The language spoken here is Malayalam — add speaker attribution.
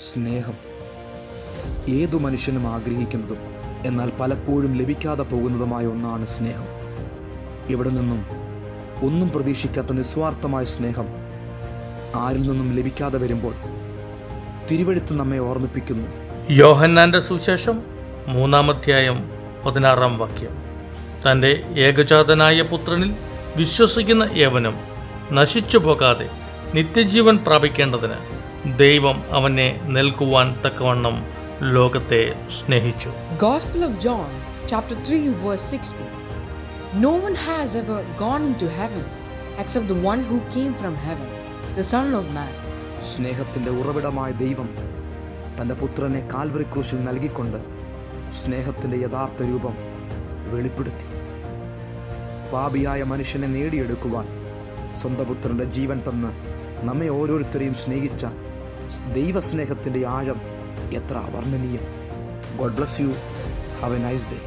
Speaker 1: സ്നേഹം ഏതു മനുഷ്യനും ആഗ്രഹിക്കുന്നതും എന്നാൽ പലപ്പോഴും ലഭിക്കാതെ പോകുന്നതുമായ ഒന്നാണ് സ്നേഹം. ഇവിടെ നിന്നും ഒന്നും പ്രതീക്ഷിക്കാത്ത നിസ്വാർത്ഥമായ സ്നേഹം ആരിൽ നിന്നും ലഭിക്കാതെ വരുമ്പോൾ തിരുവെഴുത്ത് നമ്മെ ഓർമ്മിപ്പിക്കുന്നു.
Speaker 2: യോഹന്നാന്റെ സുവിശേഷം 3:16 തൻ്റെ ഏകജാതനായ പുത്രനിൽ വിശ്വസിക്കുന്ന ഏവനും നശിച്ചു പോകാതെ നിത്യജീവൻ പ്രാപിക്കേണ്ടതിന് ദൈവം അവനെ നൽകുവാൻ തക്കവണ്ണം ലോകത്തെ സ്നേഹിച്ചു.
Speaker 3: Gospel of John, chapter 3, verse 60. No one has ever gone into heaven except the one who came from heaven, the Son of Man.
Speaker 1: സ്നേഹത്തിൻ്റെ ഉറവിടമായ ദൈവം തൻ്റെ പുത്രനെ കാൽവറി ക്രൂശിൽ നൽകിക്കൊണ്ട് സ്നേഹത്തിൻ്റെ യഥാർത്ഥ രൂപം വെളിപ്പെടുത്തി. പാപിയായ മനുഷ്യനെ നേടിയെടുക്കുവാൻ സ്വന്തം പുത്രൻ്റെ ജീവൻ തന്ന് നമ്മെ ഓരോരുത്തരെയും സ്നേഹിച്ച ദൈവസ്നേഹത്തിൻ്റെ ആഴം എത്ര അവർണ്ണനീയം. God bless you. Have a nice day.